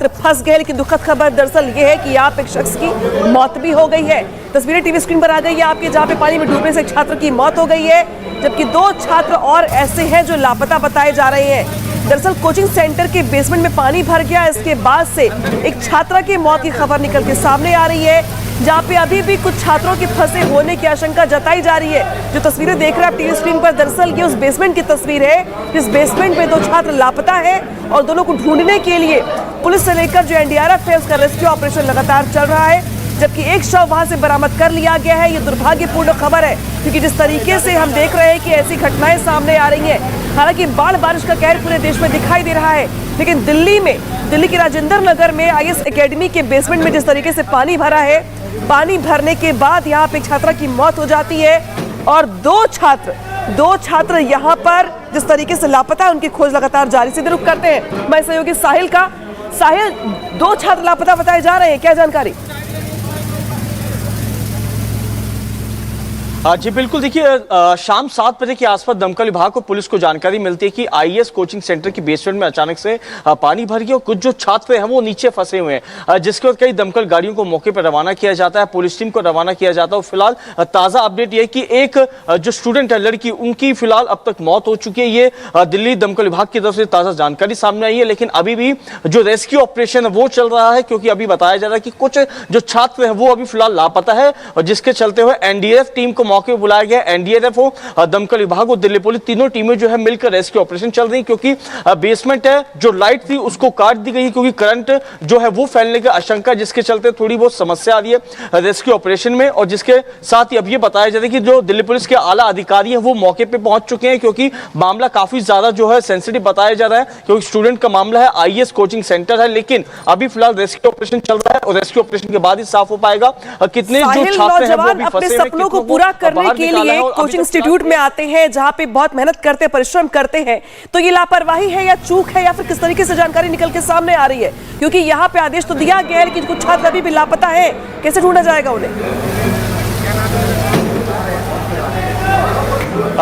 फंस गए। लेकिन दुखद खबर दरअसल ये है कि यहाँ पे एक शख्स की मौत भी हो गई है। तस्वीरें टीवी स्क्रीन पर आ गई है आपके, जहाँ पे पानी में डूबने से एक छात्र की मौत हो गई है, जबकि 2 छात्र और ऐसे हैं जो लापता बताए जा रहे हैं। दरअसल कोचिंग सेंटर के बेसमेंट में पानी भर गया, इसके बाद से एक छात्रा की मौत की खबर निकल के सामने आ रही है, जहाँ पे अभी भी कुछ छात्रों के फंसे होने की आशंका जताई जा रही है। जो तस्वीरें देख रहे हैं आप टीवी स्क्रीन पर, दरअसल ये उस बेसमेंट की तस्वीर है जिस बेसमेंट में 2 छात्र लापता है और दोनों को ढूंढने के लिए पुलिस से लेकर जो एनडीआरएफ है उसका रेस्क्यू ऑपरेशन लगातार चल रहा है, जबकि एक शव वहां से बरामद कर लिया गया है। ये दुर्भाग्यपूर्ण खबर है, क्योंकि जिस तरीके से हम देख रहे हैं कि ऐसी घटनाएं सामने आ रही हैं। हालांकि बारिश का कहर पूरे देश में दिखाई दे रहा है, लेकिन दिल्ली के राजेंद्र नगर में आईएएस एकेडमी के बेसमेंट में जिस तरीके से पानी भरा है, पानी भरने के बाद यहाँ पे एक छात्रा की मौत हो जाती है और 2 छात्र यहाँ पर जिस तरीके से लापता है, उनकी खोज लगातार जारी। सीधे रुख करते हैं मैं सहयोगी साहिल का। साहिल, 2 छात्र लापता बताए जा रहे हैं, क्या जानकारी? जी बिल्कुल, देखिए शाम 7 बजे के आसपास दमकल विभाग को पुलिस को जानकारी मिलती है कि आईएएस कोचिंग सेंटर की बेसमेंट में अचानक से पानी भर गया और कुछ जो छात्र हैं वो नीचे फंसे हुए हैं, जिसके बाद कई दमकल गाड़ियों को मौके पर रवाना किया जाता है, पुलिस टीम को रवाना किया जाता है। फिलहाल ताज़ा अपडेट ये है कि एक जो स्टूडेंट है लड़की, उनकी फिलहाल अब तक मौत हो चुकी है। ये दिल्ली दमकल विभाग की तरफ से ताज़ा जानकारी सामने आई है, लेकिन अभी भी जो रेस्क्यू ऑपरेशन है वो चल रहा है, क्योंकि अभी बताया जा रहा है कि कुछ जो छात्र हैं वो अभी फिलहाल लापता है और जिसके चलते हुए एनडीआरएफ टीम को मौके पर बुलाया गया। एनडीआरएफ हो, दमकल विभाग हो, दिल्ली पुलिस, तीनों टीमें जो है मिलकर रेस्क्यू ऑपरेशन चल रही, क्योंकि बेसमेंट है जो लाइट थी उसको काट दी गई, क्योंकि करंट जो है वो फैलने की आशंका, जिसके चलते थोड़ी बहुत समस्या आ रही है रेस्क्यू ऑपरेशन में। और जिसके साथ ही अब ये बताया जा रहा है कि जो दिल्ली पुलिस के आला अधिकारी हैं वो मौके पे पहुंच चुके हैं, क्योंकि मामला काफी ज्यादा जो है सेंसिटिव बताया जा रहा है, क्योंकि स्टूडेंट का मामला है, आईएएस कोचिंग सेंटर है। लेकिन अभी फिलहाल रेस्क्यू ऑपरेशन चल रहा है और रेस्क्यू ऑपरेशन के बाद ही साफ हो पाएगा कितने जो छात्र हैं वो अभी फंसे हैं, सपनों को पूरा करने के लिए कोचिंग इंस्टीट्यूट में आते हैं, जहां पे बहुत मेहनत करते हैं, परिश्रम करते हैं। तो ये लापरवाही है या चूक है, या फिर किस तरीके से जानकारी निकल के सामने आ रही है? क्योंकि यहाँ पे आदेश तो दिया गया है, लेकिन कुछ छात्र अभी भी लापता है, कैसे ढूंढा जाएगा उन्हें?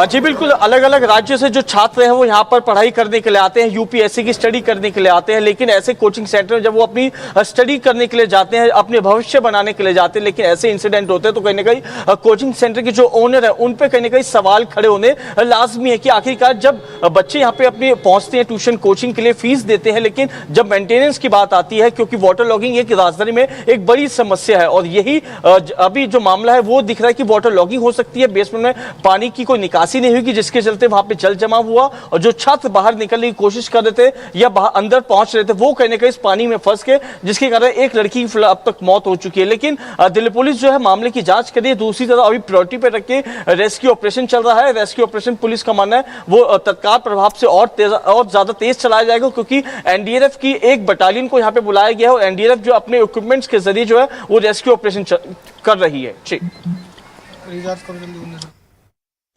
जी बिल्कुल, अलग अलग राज्यों से जो छात्र हैं वो यहाँ पर पढ़ाई करने के लिए आते हैं, यूपीएससी की स्टडी करने के लिए आते हैं। लेकिन ऐसे कोचिंग सेंटर जब वो अपनी स्टडी करने के लिए जाते हैं, अपने भविष्य बनाने के लिए जाते हैं, लेकिन ऐसे इंसिडेंट होते हैं, तो कहीं ना कहीं कोचिंग सेंटर के जो ओनर है उन पे कहीं ना कहीं सवाल खड़े होने लाजमी है कि आखिरकार जब बच्चे यहाँ पे अपने पहुंचते हैं ट्यूशन कोचिंग के लिए, फीस देते हैं, लेकिन जब मेंटेनेंस की बात आती है, क्योंकि वाटर लॉगिंग एक राजधानी में एक बड़ी समस्या है और यही अभी जो मामला है वो दिख रहा है कि वाटर लॉगिंग हो सकती है, बेसमेंट में पानी की कोई निकासी नहीं हुई, जिसके चलते वहां पे जल जमा हुआ और जो छात्र बाहर निकलने की कोशिश कर रहे थे या बाहर अंदर पहुंच रहे थे वो कहने का इस पानी में फंस के, जिसके कारण एक लड़की की अब तक मौत हो चुकी है। लेकिन दिल्ली पुलिस जो है मामले की जांच कर रही है। दूसरी तरफ अभी प्रायोरिटी पे रख के रेस्क्यू ऑपरेशन चल रहा है। रेस्क्यू ऑपरेशन पुलिस का मानना है वो तत्काल प्रभाव से और ज्यादा तेज चलाया जाएगा, क्योंकि एनडीआरएफ की एक बटालियन को यहाँ पे बुलाया गया है और एनडीआरएफ जो अपने इक्विपमेंट्स के जरिए जो है वो रेस्क्यू ऑपरेशन कर रही है।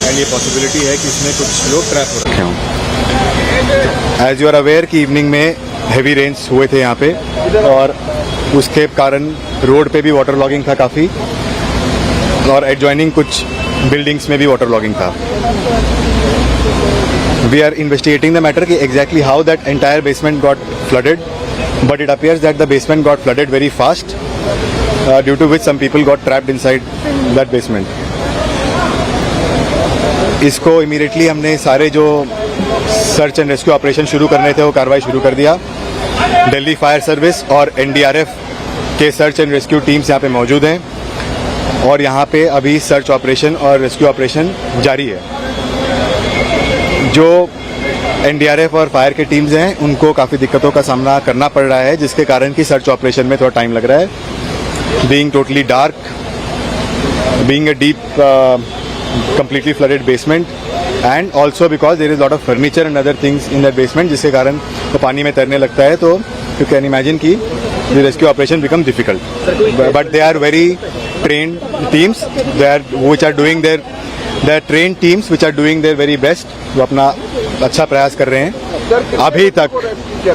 एंड ये पॉसिबिलिटी है कि इसमें कुछ लोग ट्रैप हो रखे हों। एज यू आर अवेयर कि इवनिंग में हेवी रेन्स हुए थे यहाँ पे और उसके कारण रोड पे भी वाटर लॉगिंग था काफ़ी और एडजॉइनिंग कुछ बिल्डिंग्स में भी वाटर लॉगिंग था। We are investigating the matter कि exactly how that entire basement got flooded, but it appears that the basement got flooded very fast due to which some people got trapped inside that basement. इसको immediately हमने सारे जो search and rescue operation शुरू करने थे वो कार्रवाई शुरू कर दिया। दिल्ली फायर सर्विस और एनडीआरएफ के सर्च एंड रेस्क्यू टीम्स यहाँ पे मौजूद हैं और यहाँ पे अभी सर्च ऑपरेशन और रेस्क्यू ऑपरेशन जारी है। जो एनडीआरएफ और फायर के टीम्स हैं उनको काफ़ी दिक्कतों का सामना करना पड़ रहा है, जिसके कारण कि सर्च ऑपरेशन में थोड़ा टाइम लग रहा है। Being totally dark, being a deep completely flooded basement and also because there is a lot of furniture and other things in that basement, जिसके कारण वो पानी में तैरने लगता है, तो you can imagine कि the rescue operation become difficult. But they are very trained teams, which are doing their trained teams which are doing their very best. वो अपना अच्छा प्रयास कर रहे हैं।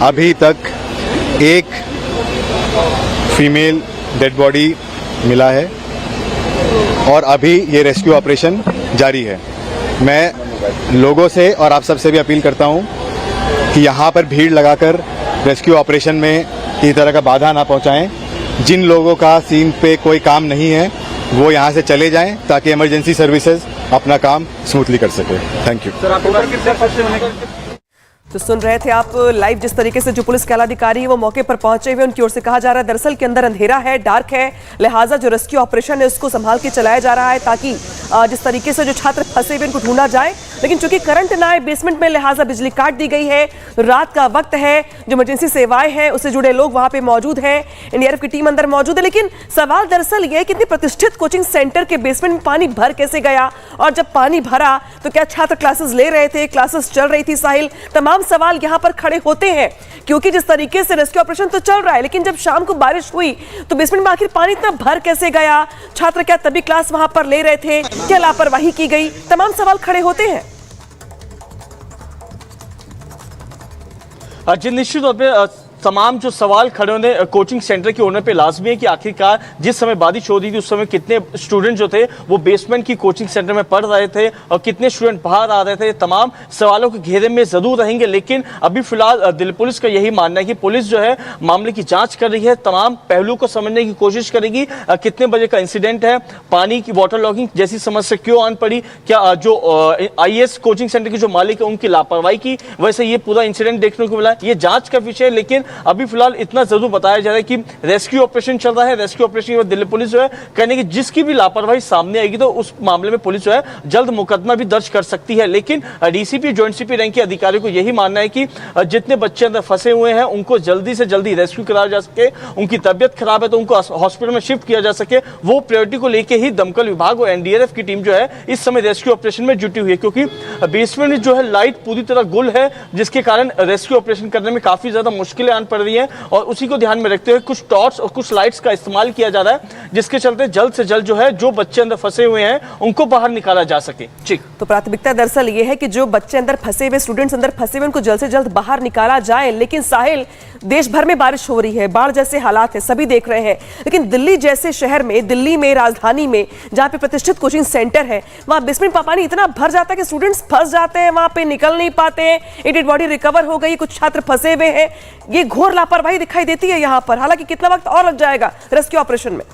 अभी तक एक फीमेल डेड बॉडी मिला है और अभी ये रेस्क्यू ऑपरेशन जारी है। मैं लोगों से और आप सबसे भी अपील करता हूँ कि यहाँ पर भीड़ लगाकर रेस्क्यू ऑपरेशन में किसी तरह का बाधा ना पहुंचाएं। जिन लोगों का सीन पे कोई काम नहीं है वो यहाँ से चले जाएं ताकि इमरजेंसी सर्विसेज अपना काम स्मूथली कर सके। Thank you. तो सुन रहे थे आप लाइव जिस तरीके से जो पुलिस के आला अधिकारी है वो मौके पर पहुंचे हुए, उनकी ओर से कहा जा रहा है दरअसल के अंदर अंधेरा है, डार्क है, लिहाजा जो रेस्क्यू ऑपरेशन है उसको संभाल के चलाया जा रहा है ताकि जिस तरीके से जो छात्र फंसे हुए उनको ढूंढा जाए। लेकिन चूंकि करंट ना आए बेसमेंट में, लिहाजा बिजली काट दी गई है, रात का वक्त है, जो इमरजेंसी सेवाएं हैं उससे जुड़े लोग वहां पे मौजूद हैं, एनडीआरएफ की टीम अंदर मौजूद है। लेकिन सवाल दरअसल यह है कि इतनी प्रतिष्ठित कोचिंग सेंटर के बेसमेंट में पानी भर कैसे गया, और जब पानी भरा तो क्या छात्र क्लासेस ले रहे थे, क्लासेस चल रही थी? साहिल, तमाम सवाल यहां पर खड़े होते हैं क्योंकि जिस तरीके से रेस्क्यू ऑपरेशन तो चल रहा है, लेकिन जब शाम को बारिश हुई तो बेसमेंट में आखिर पानी इतना भर कैसे गया? छात्र क्या तभी क्लास वहां पर ले रहे थे? क्या लापरवाही की गई? तमाम सवाल खड़े होते हैं। जी निश्चित तौर पे तमाम जो सवाल खड़े होने कोचिंग सेंटर के ओनर पे लाजमी है कि आखिरकार जिस समय बारिश हो रही थी उस समय कितने स्टूडेंट जो थे वो बेसमेंट की कोचिंग सेंटर में पढ़ रहे थे और कितने स्टूडेंट बाहर आ रहे थे। तमाम सवालों के घेरे में जरूर रहेंगे, लेकिन अभी फिलहाल दिल्ली पुलिस का यही मानना है कि पुलिस जो है मामले की जांच कर रही है, तमाम पहलुओं को समझने की कोशिश करेगी। कितने बजे का इंसिडेंट है, पानी की वाटर लॉगिंग जैसी समस्या क्यों आन पड़ी, क्या जो IAS कोचिंग सेंटर के जो मालिक है उनकी लापरवाही की वजह से ये पूरा इंसिडेंट देखने को मिला, ये जांच का विषय है। लेकिन अभी फिलहाल इतना जरूर बताया जा रहा है कि रेस्क्यू ऑपरेशन चल रहा है। रेस्क्यू ऑपरेशन के बाद दिल्ली पुलिस जो है कहने की जिसकी भी लापरवाही सामने आएगी तो उस मामले में पुलिस जो है जल्द मुकदमा भी दर्ज कर सकती है। लेकिन डीसीपी जॉइंट सीपी रैंक के अधिकारियों को यही मानना है कि जितने बच्चे अंदर फंसे हुए हैं उनको जल्दी से जल्दी रेस्क्यू कराया जा सके, उनकी तबियत खराब है तो उनको हॉस्पिटल में शिफ्ट किया जा सके, वो प्रायोरिटी को लेकर ही दमकल विभाग और एनडीआरएफ की टीम जो है इस समय रेस्क्यू ऑपरेशन में जुटी हुई है। क्योंकि बेसमेंट में जो है लाइट पूरी तरह गुल है जिसके कारण रेस्क्यू ऑपरेशन करने में काफी ज्यादा मुश्किलें आन पड़ रही है और उसी को ध्यान में रखते हुए कुछ टॉर्च और कुछ लाइट्स का इस्तेमाल किया जा रहा है जिसके चलते जल्द से जल्द जो है जो बच्चे अंदर फंसे हुए हैं उनको बाहर निकाला जा सके। ठीक, तो प्राथमिकता दरअसल ये है कि जो बच्चे अंदर फंसे हुए, स्टूडेंट्स अंदर फंसे हुए, उनको जल्द से जल्द बाहर निकाला जाए। लेकिन साहिल, देश भर में बारिश हो रही है, बाढ़ जैसे हालात है, सभी देख रहे हैं, लेकिन दिल्ली जैसे शहर में, दिल्ली में, राजधानी में जहां पे प्रतिष्ठित कोचिंग सेंटर है वहां बेसमेंट का पानी इतना भर जाता है कि स्टूडेंट्स फंस जाते हैं, वहां पे निकल नहीं पाते हैं, एक डेड बॉडी रिकवर हो गई, कुछ छात्र फंसे हुए हैं। ये घोर लापरवाही दिखाई देती है यहां पर। हालांकि कितना वक्त और लग जाएगा रेस्क्यू ऑपरेशन में?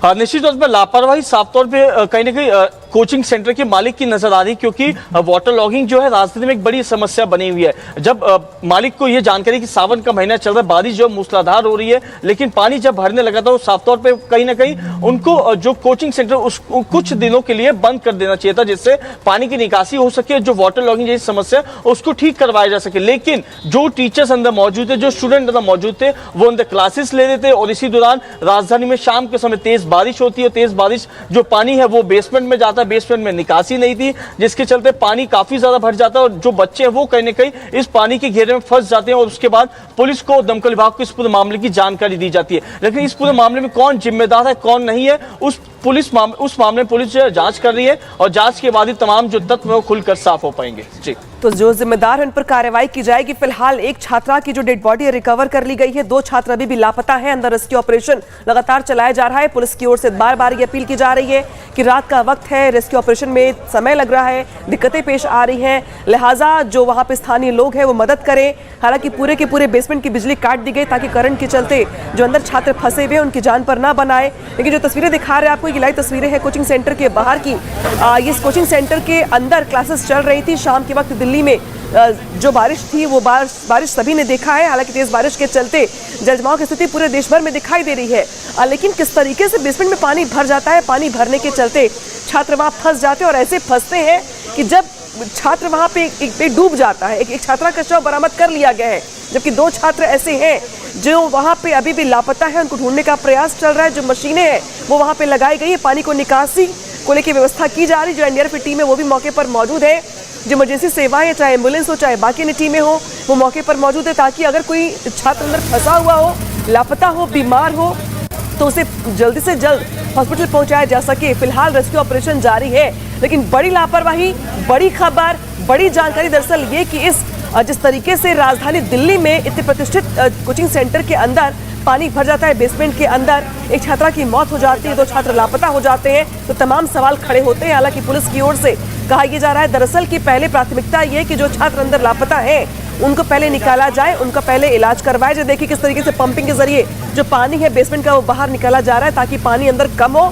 निश्चित तौर पर लापरवाही साफ तौर पे कहीं ना कहीं कोचिंग सेंटर के मालिक की नजर आ रही, क्योंकि वाटर लॉगिंग जो है राजधानी में एक बड़ी समस्या बनी हुई है। जब मालिक को यह जानकारी कि सावन का महीना चल रहा है, बारिश जो मूसलाधार हो रही है, लेकिन पानी जब भरने लगा था साफ तौर पे कहीं ना कहीं उनको जो कोचिंग सेंटर उसको कुछ दिनों के लिए बंद कर देना चाहिए था जिससे पानी की निकासी हो सके, जो वाटर लॉगिंग जैसी समस्या उसको ठीक करवाया जा सके। लेकिन जो टीचर्स अंदर मौजूद थे, जो स्टूडेंट अंदर मौजूद थे, वो अंदर क्लासेस ले रहे थे और इसी दौरान राजधानी में शाम के समय तेज बारिश होती है। तेज बारिश जो पानी है वो बेसमेंट में जाता है, बेसमेंट में निकासी नहीं थी जिसके चलते पानी काफी ज्यादा भर जाता है और जो बच्चे हैं वो कहीं ना कहीं इस पानी के घेरे में फंस जाते हैं और उसके बाद पुलिस को, दमकल विभाग को इस पूरे मामले की जानकारी दी जाती है। लेकिन इस पूरे मामले में कौन जिम्मेदार है, कौन नहीं है, उस मामले में पुलिस जो है जांच कर रही है और जांच के बाद ही तमाम जो तथ्य वो खुलकर साफ हो पाएंगे। जी, तो जो जिम्मेदार है उन पर कार्रवाई की जाएगी। फिलहाल एक छात्रा की जो डेड बॉडी है रिकवर कर ली गई है, 2 छात्र अभी भी लापता हैं। अंदर रेस्क्यू ऑपरेशन लगातार चलाया जा रहा है। पुलिस की ओर से बार बार ये अपील की जा रही है कि रात का वक्त है, रेस्क्यू ऑपरेशन में समय लग रहा है, दिक्कतें पेश आ रही हैं, लिहाजा जो वहां पे स्थानीय लोग हैं वो मदद करें। हालांकि पूरे के पूरे बेसमेंट की बिजली काट दी गई ताकि करंट के चलते जो अंदर छात्र फंसे हुए उनकी जान पर ना बनाए। लेकिन जो तस्वीरें दिखा रहे हैं आपको, ये लाइव तस्वीरें हैं कोचिंग सेंटर के बाहर की। इस कोचिंग सेंटर के अंदर क्लासेस चल रही थी शाम के वक्त। दिल्ली में जो बारिश थी वो बारिश सभी ने देखा है। हालांकि तेज बारिश के चलते जलजमाव की स्थिति पूरे देश भर में दिखाई दे रही है, लेकिन किस तरीके से बेसमेंट में पानी भर जाता है, पानी भरने के चलते छात्र वहां फंस जाते हैं और ऐसे फंसते हैं कि जब छात्र वहां पे एक डूब जाता है। एक छात्रा का शव बरामद कर लिया गया है, जबकि 2 छात्र ऐसे हैं जो वहां पे अभी भी लापता है, उनको ढूंढने का प्रयास चल रहा है। जो मशीनें हैं वो वहां पे लगाई गई है, पानी को निकासी को लेकर व्यवस्था की जा रही। जो एनडीआरएफ की टीम है वो भी मौके पर मौजूद है, जो इमरजेंसी सेवाएं, चाहे एम्बुलेंस हो चाहे बाकी अन्य टीमें हो, वो मौके पर मौजूद है ताकि अगर कोई छात्र अंदर फंसा हुआ हो, लापता हो, बीमार हो तो उसे जल्दी से जल्द हॉस्पिटल पहुंचाया जा सके। फिलहाल रेस्क्यू ऑपरेशन जारी है, लेकिन बड़ी लापरवाही, बड़ी खबर, बड़ी जानकारी दरअसल ये कि जिस तरीके से राजधानी दिल्ली में इतने प्रतिष्ठित कोचिंग सेंटर के अंदर पानी भर जाता है, बेसमेंट के अंदर एक छात्रा की मौत हो जाती है, 2 छात्र लापता हो जाते हैं, तो तमाम सवाल खड़े होते हैं। हालांकि पुलिस की ओर से कहा यह जा रहा है दरअसल कि पहले प्राथमिकता ये कि जो छात्र अंदर लापता हैं उनको पहले निकाला जाए, उनका पहले इलाज करवाया जाए। देखिए किस तरीके से पंपिंग के जरिए जो पानी है बेसमेंट का वो बाहर निकाला जा रहा है ताकि पानी अंदर कम हो,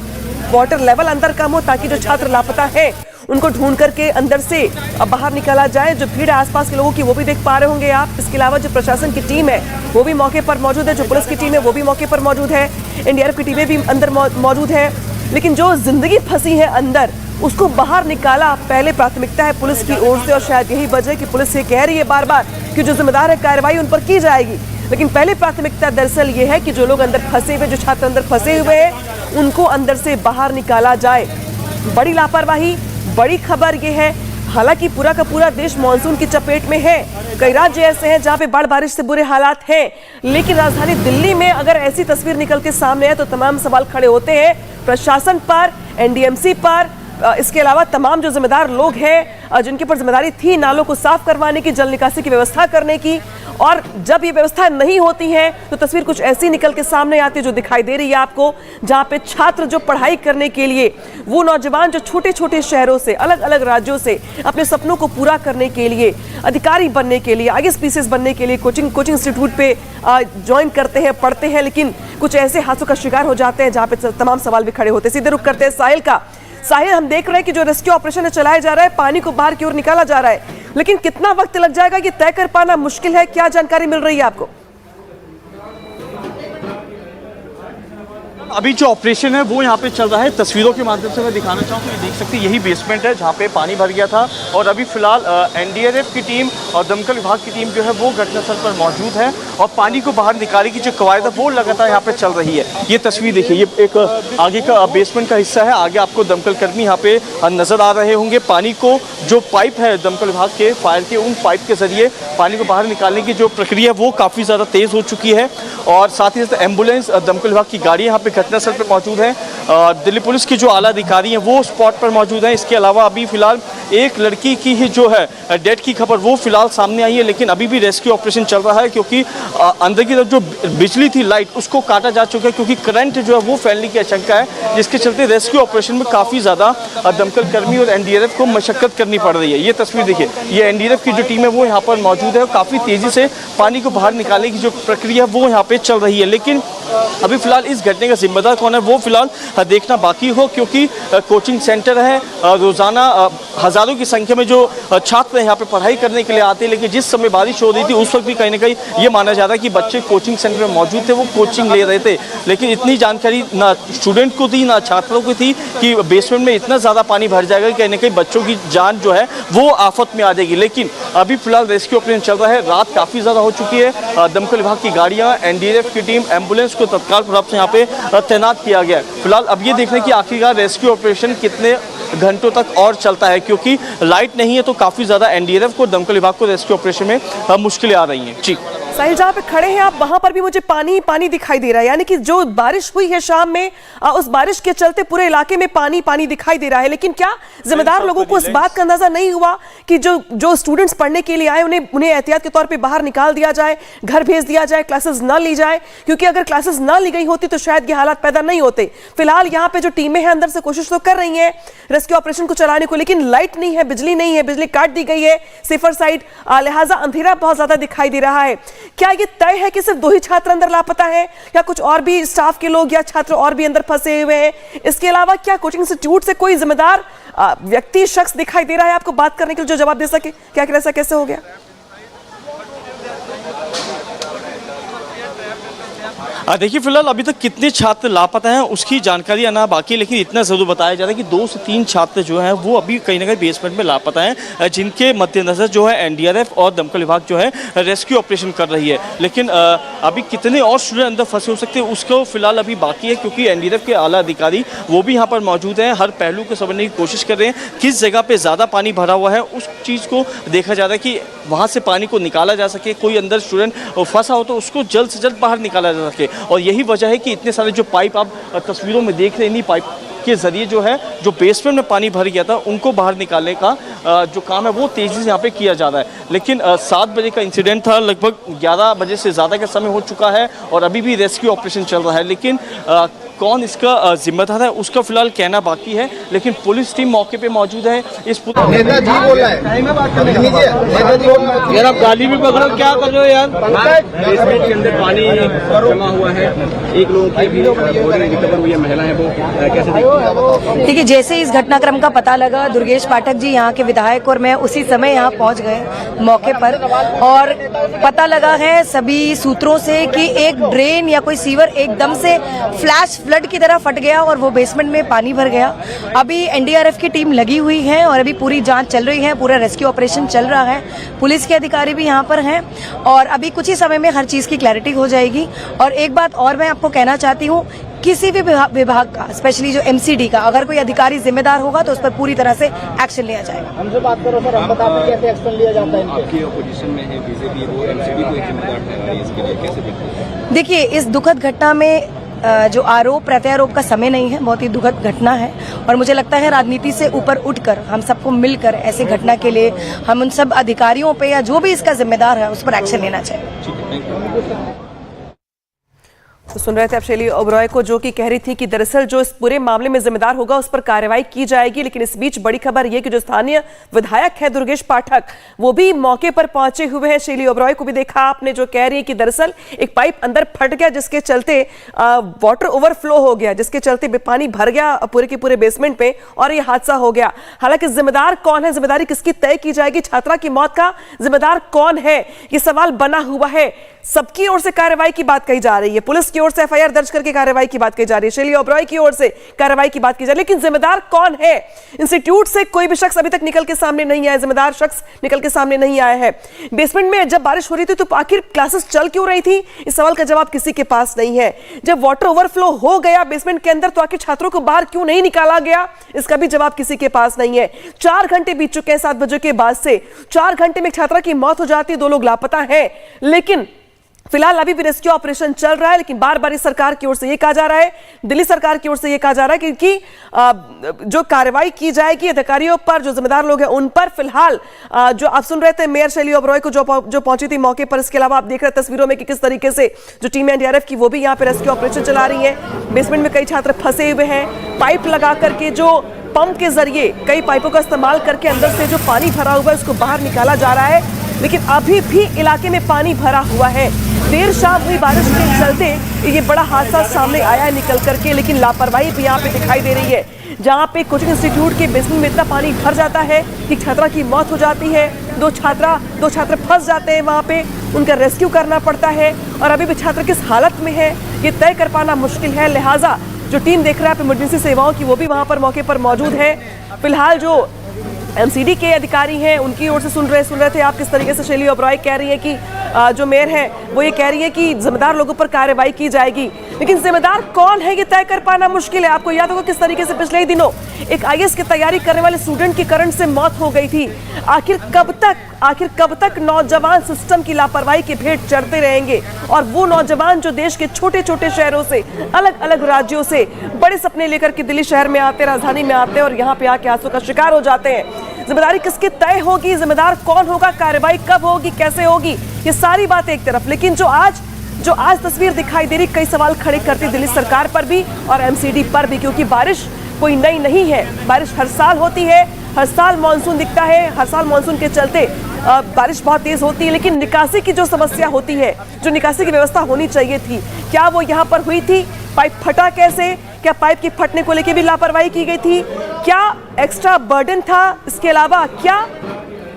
वाटर लेवल अंदर कम हो, ताकि जो छात्र लापता है उनको ढूंढ करके अंदर से बाहर निकाला जाए। जो भीड़ है आसपास के लोगों की वो भी देख पा रहे होंगे आप। इसके अलावा जो प्रशासन की टीम है वो भी मौके पर मौजूद है, जो पुलिस की टीम है वो भी मौके पर मौजूद है, एनडीआरएफ की टीमें भी अंदर मौजूद है। लेकिन जो जिंदगी फंसी है अंदर उसको बाहर निकाला पहले प्राथमिकता है पुलिस की ओर से, और शायद यही वजह कि पुलिस ये कह रही है बार बार कि जो जिम्मेदार है कार्रवाई उन पर की जाएगी। लेकिन पहले प्राथमिकता दरअसल ये है कि जो लोग अंदर फंसे हुए, जो छात्र अंदर फंसे हुए हैं उनको अंदर से बाहर निकाला जाए। बड़ी लापरवाही, बड़ी खबर ये है। हालांकि पूरा का पूरा देश मानसून की चपेट में है, कई राज्य ऐसे हैं जहां पे बाढ़ बारिश से बुरे हालात हैं, लेकिन राजधानी दिल्ली में अगर ऐसी तस्वीर निकल के सामने है तो तमाम सवाल खड़े होते हैं प्रशासन पर, एनडीएमसी पर, इसके अलावा तमाम जो जिम्मेदार लोग हैं जिनके पर जिम्मेदारी थी नालों को साफ करवाने की, जल निकासी की व्यवस्था करने की। और जब ये व्यवस्था नहीं होती है तो तस्वीर कुछ ऐसी निकल के सामने आती है जो दिखाई दे रही है आपको, जहां पे छात्र जो पढ़ाई करने के लिए, वो नौजवान जो छोटे छोटे शहरों से, अलग अलग राज्यों से अपने सपनों को पूरा करने के लिए, अधिकारी बनने के लिए, आईएएस पीसीएस बनने के लिए कोचिंग इंस्टीट्यूट पे ज्वाइन करते हैं, पढ़ते हैं, लेकिन कुछ ऐसे हादसों का शिकार हो जाते हैं जहां पे तमाम सवाल भी खड़े होते हैं। सीधे रुख करते हैं साहिल का। साहिल, हम देख रहे हैं कि जो रेस्क्यू ऑपरेशन चलाया जा रहा है, पानी को बाहर की ओर निकाला जा रहा है, लेकिन कितना वक्त लग जाएगा ये तय कर पाना मुश्किल है। क्या जानकारी मिल रही है आपको? अभी जो ऑपरेशन है वो यहाँ पे चल रहा है। तस्वीरों के माध्यम से मैं दिखाना चाहूँ तो ये देख सकते हैं, यही बेसमेंट है जहाँ पे पानी भर गया था और अभी फिलहाल एनडीआरएफ की टीम और दमकल विभाग की टीम जो है वो घटनास्थल पर मौजूद है और पानी को बाहर निकालने की जो कवायद है वो लगातार यहाँ पे चल रही है। ये तस्वीर देखिए, ये एक आगे का बेसमेंट का हिस्सा है। आगे आपको दमकल कर्मी यहाँ पे नजर आ रहे होंगे। पानी को जो पाइप है दमकल विभाग के फायर के, उन पाइप के जरिए पानी को बाहर निकालने की जो प्रक्रिया वो काफ़ी ज़्यादा तेज़ हो चुकी है और साथ ही साथ एम्बुलेंस, दमकल विभाग की गाड़ी यहाँ पे घटनास्थल पर मौजूद है। दिल्ली पुलिस के जो आला अधिकारी हैं वो स्पॉट पर मौजूद हैं। इसके अलावा अभी फिलहाल एक लड़की की ही जो है डेथ की खबर वो फिलहाल सामने आई है, लेकिन अभी भी रेस्क्यू ऑपरेशन चल रहा है क्योंकि अंदर की तरफ जो बिजली थी, लाइट, उसको काटा जा चुका है क्योंकि करंट जो है वो फैलने की आशंका है, जिसके चलते रेस्क्यू ऑपरेशन में काफ़ी ज़्यादा दमकल कर्मी और एनडीआरएफ को मशक्कत करनी पड़ रही है। ये तस्वीर देखिए, ये एनडीआरएफ की जो टीम है वो यहाँ पर मौजूद है और काफ़ी तेज़ी से पानी को बाहर निकालने की जो प्रक्रिया वो यहाँ पे चल रही है। लेकिन अभी फिलहाल इस घटने का जिम्मेदार कौन है वो फिलहाल देखना बाकी हो, क्योंकि कोचिंग सेंटर है, रोजाना हजारों की संख्या में जो छात्र यहाँ पे पढ़ाई करने के लिए आते हैं, लेकिन जिस समय बारिश हो रही थी उस वक्त भी कहीं ना कहीं ये माना जा रहा है कि बच्चे कोचिंग सेंटर में मौजूद थे, वो कोचिंग ले रहे थे, लेकिन इतनी जानकारी ना स्टूडेंट को थी ना छात्रों को थी कि बेसमेंट में इतना ज़्यादा पानी भर जाएगा कि कहीं ना कहीं बच्चों की जान जो है वो आफत में आ जाएगी। लेकिन अभी फिलहाल रेस्क्यू ऑपरेशन चल रहा है। रात काफ़ी ज़्यादा हो चुकी है। दमकल विभाग की गाड़ियाँ, एनडीआरएफ की टीम, एम्बुलेंस को तत्काल प्रभाव से यहाँ पे तैनात किया गया है। फिलहाल अब ये देखना है कि आखिरकार रेस्क्यू ऑपरेशन कितने घंटों तक और चलता है, क्योंकि लाइट नहीं है तो काफ़ी ज़्यादा एनडीआरएफ को, दमकल विभाग को रेस्क्यू ऑपरेशन में मुश्किलें आ रही हैं। जी साहिल, जहाँ पे खड़े हैं आप वहां पर भी मुझे पानी पानी दिखाई दे रहा है, यानी कि जो बारिश हुई है शाम में उस बारिश के चलते पूरे इलाके में पानी पानी दिखाई दे रहा है। लेकिन क्या जिम्मेदार लोगों को इस बात का अंदाजा नहीं हुआ कि जो स्टूडेंट्स पढ़ने के लिए आए उन्हें एहतियात के तौर पे बाहर निकाल दिया जाए, घर भेज दिया जाए, क्लासेस न ली जाए, क्योंकि अगर क्लासेस न ली गई होती तो शायद ये हालात पैदा नहीं होते। फिलहाल यहाँ पे जो टीमें हैं अंदर से कोशिश तो कर रही हैं रेस्क्यू ऑपरेशन को चलाने को, लेकिन लाइट नहीं है, बिजली नहीं है, बिजली काट दी गई है सिफर साइड, लिहाजा अंधेरा बहुत ज्यादा दिखाई दे रहा है। क्या ये तय है कि सिर्फ 2 ही छात्र अंदर लापता हैं या कुछ और भी स्टाफ के लोग या छात्र और भी अंदर फंसे हुए हैं? इसके अलावा क्या कोचिंग इंस्टीट्यूट से कोई जिम्मेदार व्यक्ति, शख्स दिखाई दे रहा है आपको बात करने के लिए जो जवाब दे सके? क्या ऐसा कैसे हो गया? देखिए, फिलहाल अभी तक कितने छात्र लापता हैं उसकी जानकारी आना बाकी है, लेकिन इतना ज़रूर बताया जा रहा है कि 2 से 3 छात्र जो हैं वो अभी कहीं ना कहीं बेसमेंट में लापता हैं, जिनके मद्देनजर जो है एनडीआरएफ और दमकल विभाग जो है रेस्क्यू ऑपरेशन कर रही है। लेकिन अभी कितने और स्टूडेंट अंदर फंसे हो सकते हैं उसको फिलहाल अभी बाकी है, क्योंकि एनडीआरएफ के आला अधिकारी वो भी यहाँ पर मौजूद हैं, हर पहलू को समझने की कोशिश कर रहे हैं। किस जगह पर ज़्यादा पानी भरा हुआ है उस चीज़ को देखा जा रहा है कि वहाँ से पानी को निकाला जा सके, कोई अंदर स्टूडेंट फंसा हो तो उसको जल्द से जल्द बाहर निकाला जा सके। और यही वजह है कि इतने सारे जो पाइप आप तस्वीरों में देख रहे हैं, इन्हीं पाइप के जरिए जो है जो बेसमेंट में पानी भर गया था उनको बाहर निकालने का जो काम है वो तेज़ी से यहाँ पे किया जा रहा है। लेकिन 7 बजे का इंसिडेंट था, लगभग 11 बजे से ज़्यादा का समय हो चुका है और अभी भी रेस्क्यू ऑपरेशन चल रहा है। लेकिन कौन इसका जिम्मेदार है उसका फिलहाल कहना बाकी है, लेकिन पुलिस टीम मौके पे मौजूद है। इस नेताजी बोल रहा है, नेताजी बोल रहा है। यार आप गाली भी पकड़ो, क्या कर रहे हो यार? बेसमेंट के अंदर पानी जमा हुआ है, एक लोगों की भी रिकवर हुई है, महिला है, वो कैसे देखती हैं? देखिए, जैसे इस घटनाक्रम का पता लगा, दुर्गेश पाठक जी यहाँ के विधायक और मैं उसी समय यहाँ पहुँच गए मौके पर, और पता लगा है सभी सूत्रों से कि एक ड्रेन या कोई सीवर एकदम से फ्लैश फ्लड की तरह फट गया और वो बेसमेंट में पानी भर गया। अभी एनडीआरएफ की टीम लगी हुई है और अभी पूरी जांच चल रही है, पूरा रेस्क्यू ऑपरेशन चल रहा है, पुलिस के अधिकारी भी यहाँ पर हैं और अभी कुछ ही समय में हर चीज की क्लैरिटी हो जाएगी। और एक बात और मैं आपको कहना चाहती हूँ, किसी भी विभाग का, स्पेशली जो एमसीडी का, अगर कोई अधिकारी जिम्मेदार होगा तो उस पर पूरी तरह से एक्शन लिया जाएगा। हमसे बात करो सर, हम बताते हैं कैसे एक्शन लिया जाता है। आपकी अपोजिशन में है बीजेपी, वो एमसीडी को एक जिम्मेदार ठहरा रही है, इसके लिए कैसे देखते हैं? देखिए, इस दुखद घटना में जो आरोप प्रत्यारोप का समय नहीं है, बहुत ही दुखद घटना है और मुझे लगता है राजनीति से ऊपर उठकर हम सबको मिलकर ऐसे घटना के लिए हम उन सब अधिकारियों पे या जो भी इसका जिम्मेदार है उस पर एक्शन लेना चाहिए। तो सुन रहे थे आप शैली ओबरॉय को, जो कि कह रही थी कि दरअसल जो इस पूरे मामले में जिम्मेदार होगा उस पर कार्रवाई की जाएगी। लेकिन इस बीच बड़ी खबर यह कि जो स्थानीय विधायक है दुर्गेश पाठक, वो भी मौके पर पहुंचे हुए हैं। शैली ओबरॉय को भी देखा आपने, जो कह रही है कि दरअसल एक पाइप अंदर फट गया जिसके चलते वाटर ओवरफ्लो हो गया, जिसके चलते पानी भर गया पूरे के पूरे बेसमेंट पे और ये हादसा हो गया। हालांकि जिम्मेदार कौन है, जिम्मेदारी किसकी तय की जाएगी, छात्रा की मौत का जिम्मेदार कौन है, ये सवाल बना हुआ है। सबकी ओर से कार्रवाई की बात कही जा रही है, पुलिस की ओर से एफआईआर दर्ज करके कार्रवाई की बात कही जा रही है, शैली ओबरॉय की ओर से कार्रवाई की बात की जा रही है, लेकिन जिम्मेदार कौन है? इंस्टीट्यूट से कोई भी शख्स अभी तक निकल के सामने नहीं आया, जिम्मेदार शख्स निकल के सामने नहीं आया है। बेसमेंट में जब बारिश हो रही थी तो आखिर क्लासेस चल क्यों रही थी, इस सवाल का जवाब किसी के पास नहीं है। जब वाटर ओवरफ्लो हो गया बेसमेंट के अंदर तो आखिर छात्रों को बाहर क्यों नहीं निकाला गया, इसका भी जवाब किसी के पास नहीं है। 4 घंटे बीत चुके हैं 7 बजे के बाद से, 4 घंटे में छात्रा की मौत हो जाती है, 2 लोग लापता हैं, लेकिन फिलहाल अभी भी रेस्क्यू ऑपरेशन चल रहा है। लेकिन बार बार इस सरकार की ओर से यह कहा जा रहा है, दिल्ली सरकार की ओर से यह कहा जा रहा है कि जो कार्रवाई की जाएगी अधिकारियों पर, जो जिम्मेदार लोग हैं उन पर। फिलहाल जो आप सुन रहे थे मेयर शैली ओबरॉय को जो पहुंची थी मौके पर, इसके अलावा आप देख रहे हैं तस्वीरों में कि किस तरीके से जो टीम एनडीआरएफ की वो भी यहाँ पे रेस्क्यू ऑपरेशन चला रही है। बेसमेंट में कई छात्र फंसे हुए हैं, पाइप लगा करके जो पंप के जरिए कई पाइपों का इस्तेमाल करके अंदर से जो पानी भरा हुआ है उसको बाहर निकाला जा रहा है, लेकिन अभी भी इलाके में पानी भरा हुआ है। देर शाम हुई बारिश के चलते ये बड़ा हादसा सामने आया है निकल करके, लेकिन लापरवाही भी यहाँ पे दिखाई दे रही है। जहाँ पे कोचिंग इंस्टीट्यूट के बेसमेंट में इतना पानी भर जाता है कि छात्रा की मौत हो जाती है, दो छात्र फंस जाते हैं वहाँ पे, उनका रेस्क्यू करना पड़ता है और अभी भी छात्र किस हालत में है ये तय कर पाना मुश्किल है। लिहाजा जो टीम देख रहा है इमरजेंसी सेवाओं की वो भी वहाँ पर मौके पर मौजूद है। फिलहाल जो एमसीडी के अधिकारी हैं उनकी ओर से सुन रहे थे आप किस तरीके से शैली ओबरॉय कह रही है कि जो मेयर है वो ये कह रही है कि जिम्मेदार लोगों पर कार्रवाई की जाएगी, लेकिन जिम्मेदार कौन है ये तय कर पाना मुश्किल है। आपको याद होगा किस तरीके से पिछले ही दिनों एक आईएएस की तैयारी करने वाले स्टूडेंट की करंट से मौत हो गई थी। आखिर कब तक नौजवान सिस्टम की लापरवाही के भेंट चढ़ते रहेंगे, और वो नौजवान जो देश के छोटे छोटे शहरों से, अलग अलग राज्यों से बड़े सपने लेकर के दिल्ली शहर में आते, राजधानी में आते और यहाँ पे आके हादसों का शिकार हो जाते हैं। जिम्मेदारी किसकी तय होगी, जिम्मेदार कौन होगा, कार्रवाई कब होगी, कैसे होगी, ये सारी बातें एक तरफ, लेकिन जो आज तस्वीर दिखाई दे रही कई सवाल खड़े करती दिल्ली सरकार पर भी और एमसीडी पर भी, क्योंकि बारिश कोई नई नहीं है, बारिश हर साल होती है, हर साल मानसून दिखता है, हर साल मानसून के चलते बारिश बहुत तेज होती है, लेकिन निकासी की जो समस्या होती है, जो निकासी की व्यवस्था होनी चाहिए थी, क्या वो यहाँ पर हुई थी? पाइप फटा कैसे? क्या पाइप की फटने को लेकर भी लापरवाही की गई थी? क्या एक्स्ट्रा बर्डन था? इसके अलावा क्या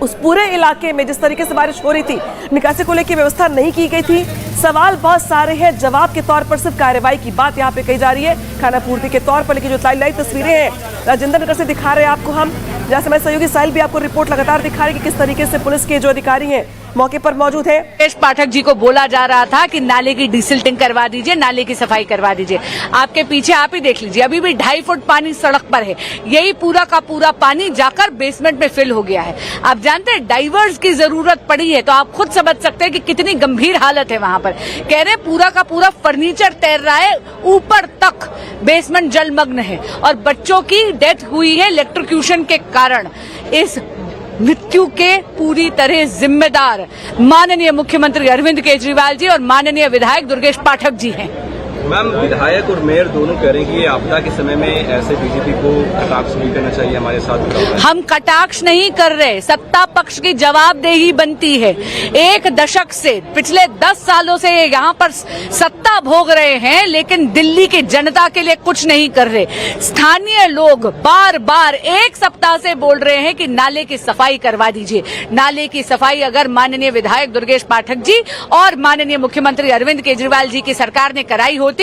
उस पूरे इलाके में जिस तरीके से बारिश हो रही थी निकासी को लेकर व्यवस्था नहीं की गई थी? सवाल बहुत सारे हैं, जवाब के तौर पर सिर्फ कार्रवाई की बात यहाँ पे कही जा रही है खाना पूर्ति के तौर पर। लेकिन जो लाइव तस्वीरें हैं राजेंद्र नगर से दिखा रहे हैं आपको हम, जहाँ से हमारे सहयोगी साहिल भी आपको रिपोर्ट लगातार दिखा रहे हैं कि किस तरीके से पुलिस के जो अधिकारी हैं मौके पर मौजूद है। दुर्गेश पाठक जी को बोला जा रहा था कि नाले की डिसिल्टिंग करवा दीजिए, नाले की सफाई करवा दीजिए। आपके पीछे आप ही देख लीजिए, अभी भी 2.5 फुट पानी सड़क पर है। यही पूरा का पूरा पानी जाकर बेसमेंट में फिल हो गया है। आप जानते हैं डाइवर्स की जरूरत पड़ी है, तो आप खुद समझ सकते हैं कि कितनी गंभीर हालत है वहाँ पर। कह रहे पूरा का पूरा फर्नीचर तैर रहा है, ऊपर तक बेसमेंट जलमग्न है और बच्चों की डेथ हुई है इलेक्ट्रोक्यूशन के कारण। इस मृत्यु के पूरी तरह जिम्मेदार माननीय मुख्यमंत्री अरविंद केजरीवाल जी और माननीय विधायक दुर्गेश पाठक जी हैं। मैम, विधायक और मेयर दोनों कह रहे हैं कि ये आपदा के समय में ऐसे बीजेपी को कटाक्ष नहीं करना चाहिए, हमारे साथ। हम कटाक्ष नहीं कर रहे, सत्ता पक्ष की जवाबदेही बनती है। एक दशक से, पिछले 10 सालों से यहाँ पर सत्ता भोग रहे हैं, लेकिन दिल्ली की जनता के लिए कुछ नहीं कर रहे। स्थानीय लोग बार बार एक सप्ताह से बोल रहे हैं कि नाले की सफाई करवा दीजिए। नाले की सफाई अगर माननीय विधायक दुर्गेश पाठक जी और माननीय मुख्यमंत्री अरविंद केजरीवाल जी की सरकार ने कराई होती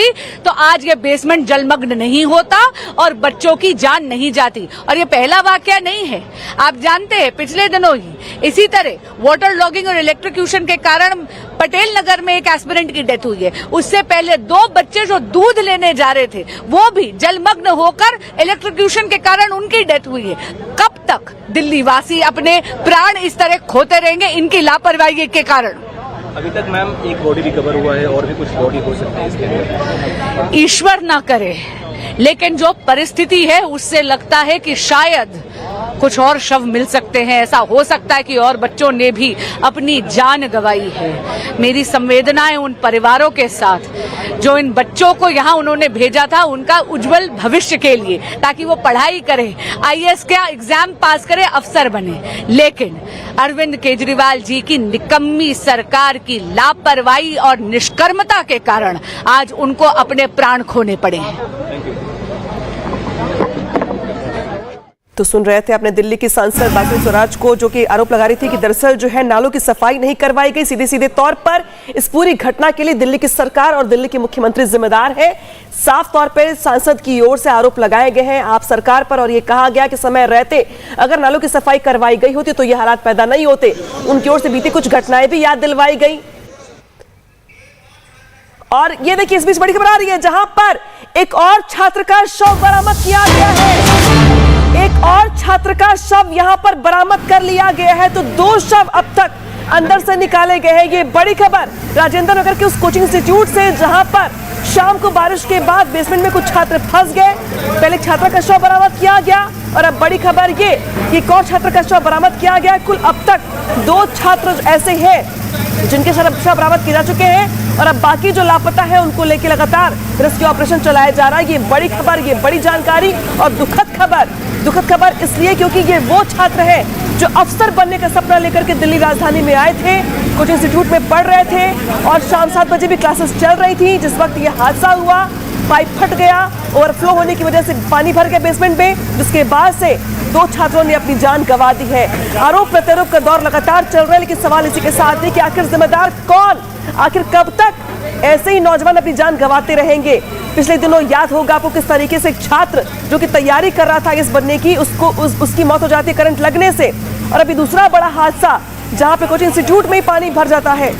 तो आज ये बेसमेंट जलमग्न नहीं होता और बच्चों की जान नहीं जाती। और ये पहला वाकया नहीं है, आप जानते हैं पिछले दिनों ही इसी तरह वाटर लॉगिंग और इलेक्ट्रोक्यूशन के कारण पटेल नगर में एक एस्पिरेंट की डेथ हुई है। उससे पहले 2 बच्चे जो दूध लेने जा रहे थे वो भी जलमग्न होकर इलेक्ट्रोक्यूशन के कारण उनकी डेथ हुई है। कब तक दिल्ली वासी अपने प्राण इस तरह खोते रहेंगे इनकी लापरवाही के कारण? अभी तक मैम एक बॉडी रिकवर हुआ है और भी कुछ बॉडी हो सकते हैं इसके अंदर। ईश्वर ना करे, लेकिन जो परिस्थिति है उससे लगता है कि शायद कुछ और शव मिल सकते हैं। ऐसा हो सकता है कि और बच्चों ने भी अपनी जान गंवाई है। मेरी संवेदनाएं उन परिवारों के साथ जो इन बच्चों को यहाँ उन्होंने भेजा था उनका उज्जवल भविष्य के लिए, ताकि वो पढ़ाई करें, IAS का एग्जाम पास करें, अफसर बने। लेकिन अरविंद केजरीवाल जी की निकम्मी सरकार की लापरवाही और निष्कर्मता के कारण आज उनको अपने प्राण खोने पड़े हैं। तो सुन रहे थे अपने दिल्ली की सांसद बासुरी स्वराज को, जो कि आरोप लगा रही थी कि दरअसल जो है नालों की सफाई नहीं करवाई गई। सीधे सीधे तौर पर इस पूरी घटना के लिए दिल्ली की सरकार और दिल्ली के मुख्यमंत्री जिम्मेदार है। साफ तौर पर सांसद की ओर से आरोप लगाए गए हैं आप सरकार पर, और यह कहा गया कि समय रहते अगर नालों की सफाई करवाई गई होती तो ये हालात पैदा नहीं होते। उनकी ओर से बीती कुछ घटनाएं भी याद दिलवाई गई। और ये देखिए, इस बीच बड़ी खबर आ रही है जहां पर एक और छात्र का शव बरामद किया गया है। एक और छात्र का शव यहां पर बरामद कर लिया गया है, तो 2 शव अब तक अंदर से निकाले गए हैं। ये बड़ी खबर राजेंद्र नगर के उस कोचिंग इंस्टीट्यूट से जहां पर शाम को बारिश के बाद बेसमेंट में कुछ छात्र फंस गए। पहले छात्र का शव बरामद किया गया और अब बड़ी खबर ये कि एक और छात्र का शव बरामद किया गया। कुल अब तक 2 छात्र ऐसे हैं जिनके शव बरामद किए जा चुके हैं और अब बाकी जो लापता है उनको लेकर लगातार रेस्क्यू ऑपरेशन चलाया जा रहा है। ये बड़ी खबर, ये बड़ी जानकारी और दुखद खबर इसलिए क्योंकि ये वो छात्र हैं जो अफसर बनने का सपना लेकर के दिल्ली राजधानी में आए थे, कोचिंग इंस्टीट्यूट में पढ़ रहे थे और शाम 7 बजे भी क्लासेस चल रही थी जिस वक्त ये हादसा हुआ। पाइप फट गया, ओवरफ्लो होने की वजह से पानी भर गया बेसमेंट में, जिसके बाद से 2 छात्रों ने अपनी जान गंवा दी है। आरोप प्रत्यारोप का दौर लगातार चल रहा है, लेकिन सवाल इसी के साथ है कि आखिर जिम्मेदार कौन? आखिर कब तक ऐसे ही नौजवान अपनी जान गंवाते रहेंगे? पिछले दिनों याद होगा आपको किस तरीके से एक छात्र जो कि तैयारी कर रहा था IAS बनने की, उसकी मौत हो जाती है करंट लगने से। और अभी दूसरा बड़ा हादसा जहां पे कोचिंग इंस्टीट्यूट में ही पानी भर जाता है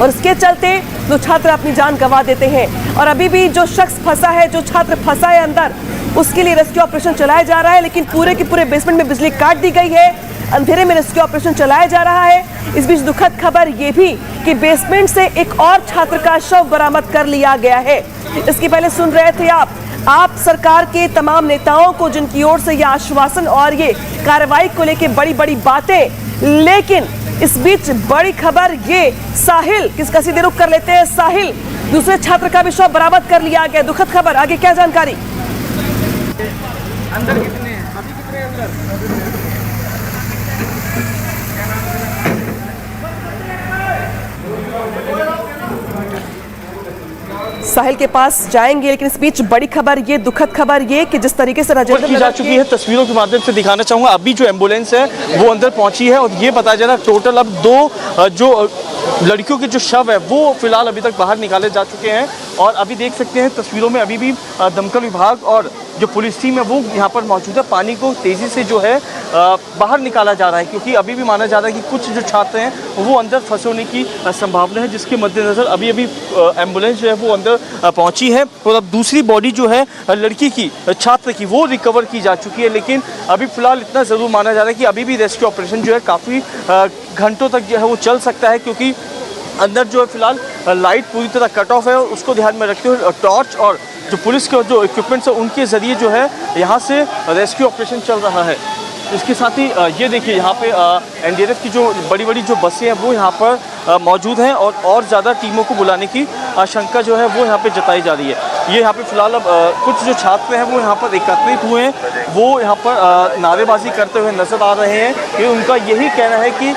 और इसके चलते 2 छात्र अपनी जान गंवा देते हैं। और अभी भी जो शख्स फंसा है, जो छात्र फंसा है अंदर, उसके लिए रेस्क्यू ऑपरेशन चलाया जा रहा है, लेकिन पूरे के पूरे बेसमेंट में बिजली काट दी गई है। अंधेरे में रेस्क्यू ऑपरेशन चलाया जा रहा है। इस बीच दुखद खबर यह भी कि बेसमेंट से एक और छात्र का शव बरामद कर लिया गया है। इसके पहले सुन रहे थे आप सरकार के तमाम नेताओं को, जिनकी ओर से यह आश्वासन और ये कार्रवाई को लेकर बड़ी बड़ी बातें, लेकिन इस बीच बड़ी खबर ये साहिल, किसका सीधे रुख कर लेते हैं। साहिल, दूसरे छात्र का भी शव बरामद कर लिया गया। दुखद खबर, आगे क्या जानकारी? अंदर कितने हैं? अभी कितने अंदर? साहिल के पास जाएंगे, लेकिन इस बीच बड़ी खबर ये, दुखद खबर ये कि जिस तरीके से राजेंद्र की जा चुकी है, तस्वीरों के माध्यम से दिखाना चाहूंगा। अभी जो एम्बुलेंस है वो अंदर पहुंची है और ये बताया जा रहा है टोटल अब 2 जो लड़कियों के जो शव है वो फिलहाल अभी तक बाहर निकाले जा चुके हैं। और अभी देख सकते हैं तस्वीरों में अभी भी दमकल विभाग और जो पुलिस टीम है वो यहाँ पर मौजूद है। पानी को तेज़ी से जो है बाहर निकाला जा रहा है, क्योंकि अभी भी माना जा रहा है कि कुछ जो छात्र हैं वो अंदर फंसे होने की संभावना है, जिसके मद्देनज़र अभी एम्बुलेंस जो है वो अंदर पहुंची है। और अब दूसरी बॉडी जो है लड़की की, छात्र की, वो रिकवर की जा चुकी है। लेकिन अभी फिलहाल इतना ज़रूर माना जा रहा है कि अभी भी रेस्क्यू ऑपरेशन जो है काफ़ी घंटों तक जो है वो चल सकता है, क्योंकि अंदर जो है फिलहाल लाइट पूरी तरह कट ऑफ है और उसको ध्यान में रखते हुए टॉर्च और जो पुलिस के जो इक्विपमेंट्स है उनके ज़रिए जो है यहाँ से रेस्क्यू ऑपरेशन चल रहा है। इसके साथ ही ये देखिए यहाँ पे NDRF की जो बड़ी बड़ी जो बसें हैं वो यहाँ पर मौजूद हैं और ज़्यादा टीमों को बुलाने की आशंका जो है वो यहाँ पे जताई जा रही है। ये यहाँ पे फिलहाल अब कुछ जो छात्र हैं वो यहाँ पर एकत्रित हुए हैं, वो यहाँ पर नारेबाजी करते हुए नजर आ रहे हैं कि उनका यही कहना है कि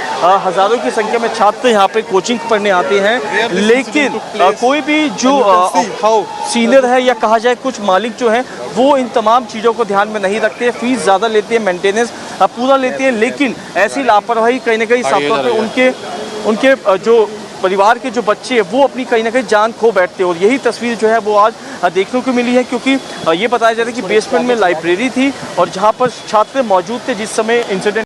हजारों की संख्या में छात्र यहाँ पे कोचिंग पढ़ने आते हैं, लेकिन कोई भी जो सीनियर है या कहा जाए कुछ मालिक जो हैं वो इन तमाम चीज़ों को ध्यान में नहीं रखते हैं, फीस ज़्यादा लेते हैं, मेंटेनेंस पूरा लेते हैं, लेकिन ऐसी लापरवाही कहीं ना कहीं साफ तौर पे उनके जो परिवार के जो बच्चे हैं वो अपनी कहीं ना कहीं जान खो बैठते हैं। और यही तस्वीर जो है वो आज देखने को मिली है, क्योंकि ये बताया जा रहा है कि बेसमेंट में लाइब्रेरी थी और जहाँ पर छात्र मौजूद थे जिस समय इंसिडेंट